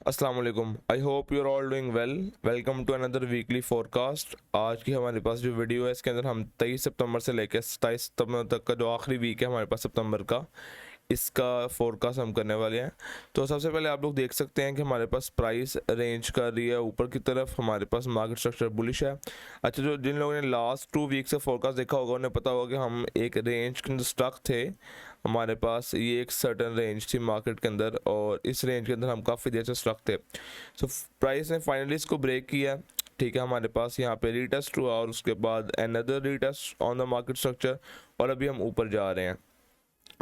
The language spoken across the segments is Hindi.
अस्सलाम वालेकुम। I hope you are all doing well. Welcome to another weekly forecast. आज की हमारे पास जो वीडियो है इसके अंदर हम 23 सितंबर से लेकर 27 सितंबर तक का जो आखिरी वीक है हमारे पास सितंबर का, इसका फोरकास्ट हम करने वाले हैं। तो सबसे पहले आप लोग देख सकते हैं कि हमारे पास प्राइस रेंज कर रही है ऊपर की तरफ, हमारे पास मार्केट स्ट्रक्चर बुलिश है। अच्छा, जो जिन लोगों ने लास्ट 2 वीक से फोरकास्ट देखा होगा उन्हें पता होगा कि हम एक रेंज के अंदर स्टक थे। हमारे पास ये एक सर्टन रेंज थी मार्केट के अंदर और इस रेंज के अंदर हम काफ़ी देर से स्टक थे। सो प्राइस ने फाइनली इसको ब्रेक किया। ठीक है, हमारे पास यहाँ पे रीटेस्ट हुआ और उसके बाद another retest on the market structure और अभी हम ऊपर जा रहे हैं।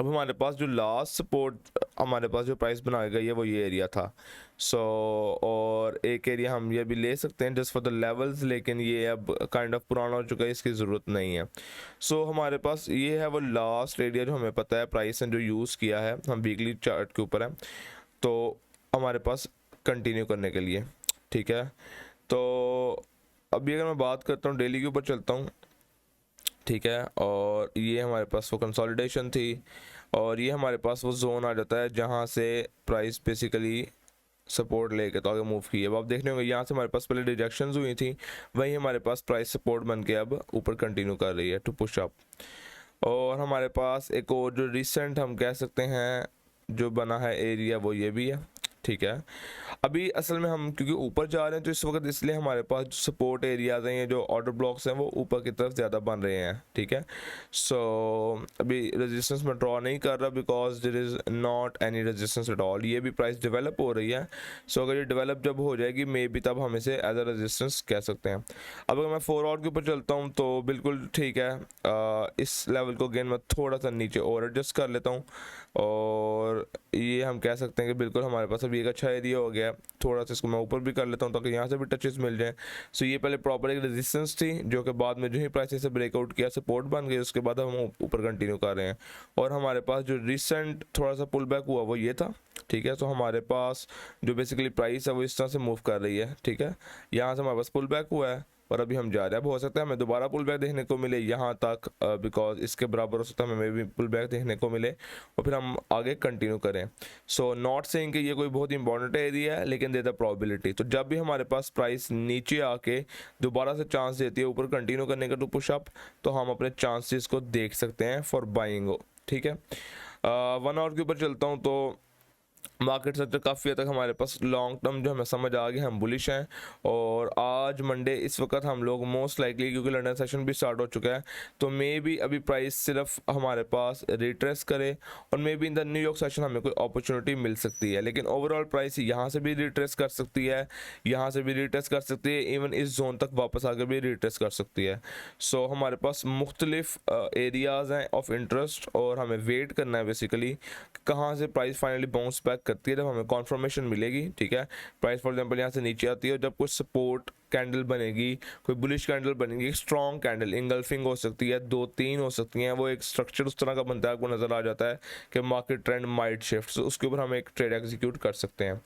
अब हमारे पास जो लास्ट सपोर्ट हमारे पास जो प्राइस बनाई गई है वो ये एरिया था। और एक एरिया हम ये भी ले सकते हैं जस्ट फॉर द लेवल्स, लेकिन ये अब काइंड ऑफ पुराना हो चुका है, इसकी ज़रूरत नहीं है। हमारे पास ये है वो लास्ट एरिया जो हमें पता है प्राइस ने जो यूज़ किया है, हम वीकली चार्ट के ऊपर है तो हमारे पास कंटिन्यू करने के लिए। ठीक है, तो अभी अगर मैं बात करता हूँ डेली के ऊपर चलता हूँ। ठीक है, और ये हमारे पास वो कंसोलिडेशन थी और ये हमारे पास वो जोन आ जाता है जहाँ से प्राइस बेसिकली सपोर्ट लेके तो आगे मूव की। अब आप देखने होंगे यहाँ से हमारे पास पहले रिजेक्शंस हुई थी, वहीं हमारे पास प्राइस सपोर्ट बन के अब ऊपर कंटिन्यू कर रही है टू पुश अप। और हमारे पास एक और जो रिसेंट हम कह सकते हैं जो बना है एरिया वो ये भी है। ठीक है, अभी असल में हम क्योंकि ऊपर जा रहे हैं तो इस वक्त इसलिए हमारे पास जो सपोर्ट एरियाज हैं, ये जो ऑर्डर ब्लॉक्स हैं वो ऊपर की तरफ ज़्यादा बन रहे हैं। ठीक है, अभी रेजिस्टेंस में ड्रॉ नहीं कर रहा because there is not any resistance at all. ये भी प्राइस डेवलप हो रही है। अगर ये डेवलप जब हो जाएगी मे बी तब हम इसे एज अ रेजिस्टेंस कह सकते हैं। अब अगर मैं 4 आवर के ऊपर चलता हूँ तो बिल्कुल ठीक है, इस लेवल को अगेन मैं थोड़ा सा नीचे और एडजस्ट कर लेता हूँ और ये हम कह सकते हैं कि बिल्कुल हमारे पास अभी एक अच्छा एरिया हो गया। थोड़ा सा इसको मैं ऊपर भी कर लेता हूँ ताकि यहाँ से भी टचेस मिल जाएं। ये पहले प्रॉपर एक रेजिस्टेंस थी जो कि बाद में जो ही प्राइस से ब्रेकआउट किया सपोर्ट बन गई, उसके बाद हम ऊपर कंटिन्यू कर रहे हैं। और हमारे पास जो रिसेंट थोड़ा सा पुल बैक हुआ वो ये था। ठीक है, हमारे पास जो बेसिकली प्राइस है वो इस तरह से मूव कर रही है। ठीक है, यहाँ से हमारे पास पुल बैक हुआ है और अभी हम जा रहे हैं। अब हो सकता है हमें दोबारा पुल बैक देखने को मिले यहाँ तक, बिकॉज इसके बराबर हो सकता है हमें भी पुल बैक देखने को मिले और फिर हम आगे कंटिन्यू करें। नॉट सेइंग कि ये कोई बहुत इंपॉर्टेंट एरिया है, लेकिन दे द प्रोबेबिलिटी। तो जब भी हमारे पास प्राइस नीचे आके दोबारा से चांस देती है ऊपर कंटिन्यू करने का टू पुश अप, तो हम अपने चांसेस को देख सकते हैं फॉर बाइंग। ठीक है, 1 आवर के ऊपर चलता हूँ तो मार्केट सेक्टर काफ़ी हद तक हमारे पास लॉन्ग टर्म जो हमें समझ आ गया, हम बुलिश हैं। और आज मंडे इस वक्त हम लोग मोस्ट लाइकली, क्योंकि लंदन सेशन भी स्टार्ट हो चुका है, तो मे बी अभी प्राइस सिर्फ हमारे पास रिट्रेस करे और may be in the New York session हमें कोई अपॉर्चुनिटी मिल सकती है। लेकिन ओवरऑल प्राइस यहाँ से भी रिट्रेस कर सकती है, यहाँ से भी रिट्रेस कर सकती है, इवन इस जोन तक वापस आकर भी रिट्रेस कर सकती है। हमारे पास मुख्तलिफ एरियाज़ हैं ऑफ इंटरेस्ट और हमें वेट करना है बेसिकली कहाँ से प्राइस फाइनली बाउंस बैक करती है, जब हमें कॉन्फर्मेशन मिलेगी। ठीक है, प्राइस फॉर एग्जांपल यहाँ से नीचे आती है और जब कुछ सपोर्ट कैंडल बनेगी, कोई बुलिश कैंडल बनेगी, एक स्ट्रॉन्ग कैंडल इंगल्फिंग हो सकती है, 2-3 हो सकती हैं, वो एक स्ट्रक्चर उस तरह का बनता है, आपको नज़र आ जाता है कि मार्केट ट्रेंड माइट शिफ्ट, उसके ऊपर हम एक ट्रेड एग्जीक्यूट कर सकते हैं।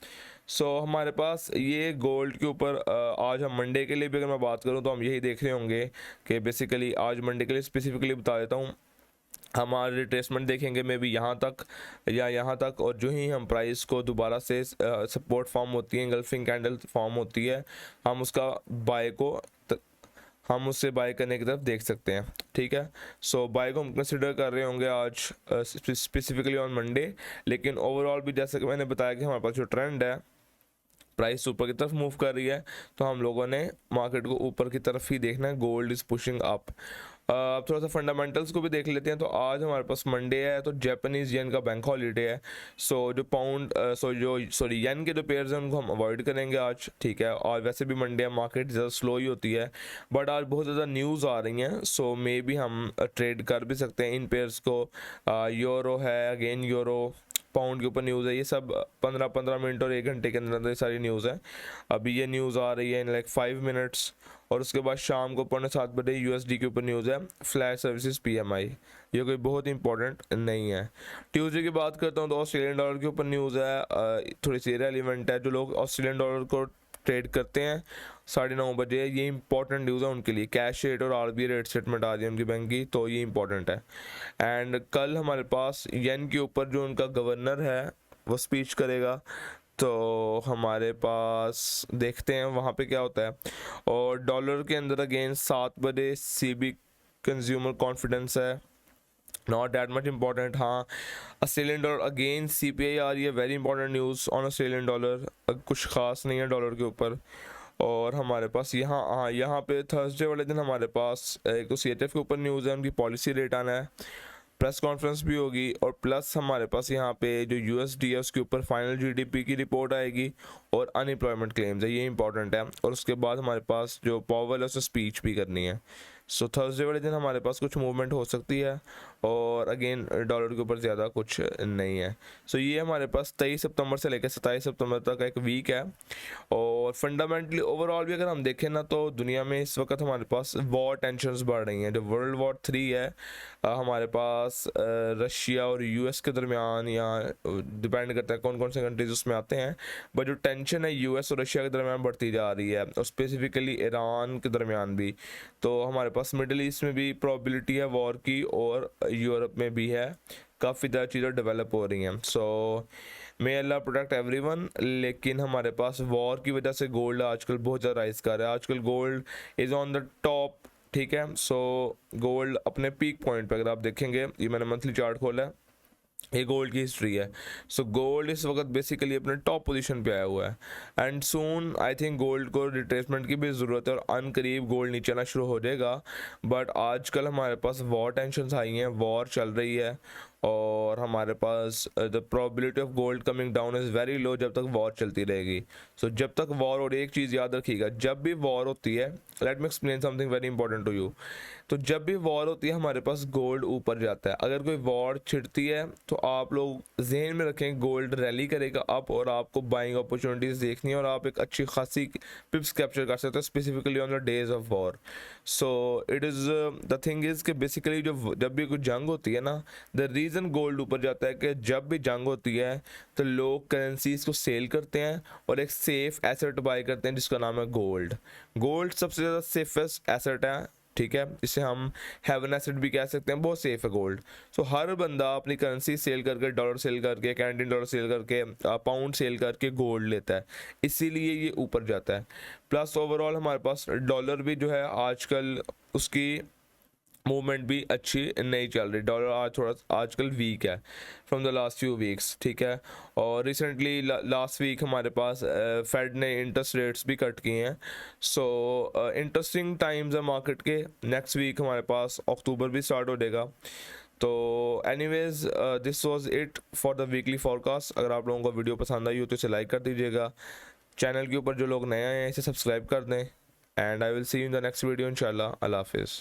हमारे पास ये गोल्ड के ऊपर आज हम मंडे के लिए भी अगर मैं बात करूँ तो हम यही देख रहे होंगे कि बेसिकली आज मंडे के लिए स्पेसिफिकली बता देता हूँ, हमारे रिट्रेसमेंट देखेंगे मे बी यहाँ तक या यहाँ तक, और जो ही हम प्राइस को दोबारा से सपोर्ट फॉर्म होती है, इंगल्फिंग कैंडल फॉर्म होती है, हम उसका बाय को हम उससे बाय करने की तरफ देख सकते हैं। ठीक है, बाय को हम कंसिडर कर रहे होंगे आज स्पेसिफिकली ऑन मंडे। लेकिन ओवरऑल भी जैसे कि मैंने बताया कि हमारे पास जो ट्रेंड है प्राइस ऊपर की तरफ मूव कर रही है, तो हम लोगों ने मार्केट को ऊपर की तरफ ही देखना है। Gold is pushing up. अब थोड़ा सा फंडामेंटल्स को भी देख लेते हैं। तो आज हमारे पास मंडे है तो जापानीज येन का बैंक हॉलीडे है। जो पाउंड येन के जो पेयर्स हैं उनको हम अवॉइड करेंगे आज। ठीक है, और वैसे भी मंडे मार्केट ज़्यादा स्लो ही होती है, बट आज बहुत ज़्यादा न्यूज़ आ रही हैं, मे बी हम ट्रेड कर भी सकते हैं इन पेयर्स को। यूरो है, अगेन यूरो, पाउंड के ऊपर न्यूज़ है, ये सब 15-15 मिनट और 1 घंटे के अंदर सारी न्यूज़ है। अभी ये न्यूज़ आ रही है इन लाइक 5 मिनट्स, और उसके बाद शाम को 6:45 यूएसडी के ऊपर न्यूज़ है फ्लैश सर्विसेज पीएमआई। ये कोई बहुत इंपॉर्टेंट नहीं है। ट्यूसडे की बात करता हूँ तो ऑस्ट्रेलियन डॉलर के ऊपर न्यूज़ है, थोड़ी सी रेलिवेंट है। जो लोग ऑस्ट्रेलियन डॉलर को ट्रेड करते हैं 9:30 ये इंपॉर्टेंट न्यूज़ है उनके लिए। कैश रेट और आरबीआई रेट स्टेटमेंट आ रही है उनकी बैंक की, तो ये इंपॉर्टेंट है। एंड कल हमारे पास येन के ऊपर जो उनका गवर्नर है वो स्पीच करेगा, तो हमारे पास देखते हैं वहाँ पे क्या होता है। और डॉलर के अंदर अगेन 7 बजे CB कंज्यूमर कॉन्फिडेंस है, नॉट दैट मच इम्पॉर्टेंट। हाँ, ऑस्ट्रेलियन डॉलर अगेन CPI आ रही है, very important news on Australian dollar. कुछ खास नहीं है डॉलर के ऊपर। और हमारे पास यहाँ पे थर्सडे वाले दिन हमारे पास एक तो CHF के ऊपर न्यूज़ है, उनकी पॉलिसी रेट आना है, प्रेस कॉन्फ्रेंस भी होगी, और प्लस हमारे पास यहाँ पे जो USD है उसके ऊपर फाइनल GDP की रिपोर्ट आएगी और अनएम्प्लॉयमेंट क्लेम्स है, ये इंपॉर्टेंट है। और उसके बाद हमारे पास जो पावल है उसे स्पीच भी करनी है। सो थर्सडे वाले दिन हमारे पास कुछ मूवमेंट हो सकती है, और अगेन डॉलर के ऊपर ज़्यादा कुछ नहीं है। सो ये हमारे पास 23 सितंबर से लेकर 27 सितंबर तक एक वीक है। और फंडामेंटली ओवरऑल भी अगर हम देखें ना, तो दुनिया में इस वक्त हमारे पास वॉर टेंशन्स बढ़ रही हैं। जो वर्ल्ड वॉर 3 है हमारे पास रशिया और US के दरमियान, या डिपेंड करता है कौन कौन से कंट्रीज उसमें आते हैं, बट जो टेंशन है US और रशिया के दरमियान बढ़ती जा रही है, और स्पेसिफिकली ईरान के दरमियान भी। तो हमारे पास मिडिल ईस्ट में भी प्रॉबिलिटी है वॉर की, और यूरोप में भी है, काफ़ी ज़्यादा चीज़ें डेवलप हो रही हैं। सो मे अल्लाह प्रोटेक्ट एवरीवन। लेकिन हमारे पास वॉर की वजह से गोल्ड आजकल बहुत ज़्यादा राइज कर रहा है, आजकल gold is on the top, ठीक है। सो गोल्ड अपने पीक पॉइंट पे, अगर आप देखेंगे, ये मैंने मंथली चार्ट खोला है, ये गोल्ड की हिस्ट्री है। सो गोल्ड इस वक्त बेसिकली अपने टॉप पोजीशन पे आया हुआ है, and soon I think gold को रिट्रेसमेंट की भी ज़रूरत है, और अन करीब गोल्ड नीचे आना शुरू हो जाएगा। बट आजकल हमारे पास वॉर टेंशन्स आई हैं, वॉर चल रही है, और हमारे पास the probability of gold coming down is very low जब तक वॉर चलती रहेगी। सो जब तक वॉर, और एक चीज़ याद रखिएगा, जब भी वॉर होती है, let me explain something very important to you. तो जब भी वॉर होती है हमारे पास गोल्ड ऊपर जाता है। अगर कोई वॉर छिड़ती है तो आप लोग जहन में रखें गोल्ड रैली करेगा अप, और आपको बाइंग अपॉर्चुनिटीज़ देखनी है, और आप एक अच्छी खासी पिप्स कैप्चर कर सकते हैं specifically on the days of war. So it is the thing is कि बेसिकली जब भी कोई जंग होती है ना, द रीज़न गोल्ड ऊपर जाता है कि जब भी जंग होती है तो लोग करेंसीज को सेल करते हैं और एक सेफ एसेट बाय करते हैं जिसका नाम है गोल्ड। गोल्ड सबसे ज़्यादा सेफेस्ट एसेट है, ठीक है। इसे हम हेवन एसेट भी कह सकते हैं, बहुत सेफ है गोल्ड। सो हर बंदा अपनी करेंसी सेल करके, डॉलर सेल करके, कैनेडियन डॉलर सेल करके, पाउंड सेल करके गोल्ड लेता है, इसीलिए ये ऊपर जाता है। प्लस ओवरऑल हमारे पास डॉलर भी जो है आजकल उसकी मूवमेंट भी अच्छी नहीं चल रही। डॉलर आजकल वीक है from the last few weeks, ठीक है। और रिसेंटली लास्ट वीक हमारे पास फेड ने इंटरेस्ट रेट्स भी कट किए हैं। सो इंटरेस्टिंग टाइम्स है मार्केट के। नेक्स्ट वीक हमारे पास अक्टूबर भी स्टार्ट हो जाएगा। तो anyways this was it for the weekly forecast. अगर आप लोगों को वीडियो पसंद आई हो तो इसे लाइक कर दीजिएगा। चैनल के ऊपर जो लोग नए आए हैं इसे सब्सक्राइब कर दें, and I will see you in the next video इंशाल्लाह। अल्लाह हाफिज़।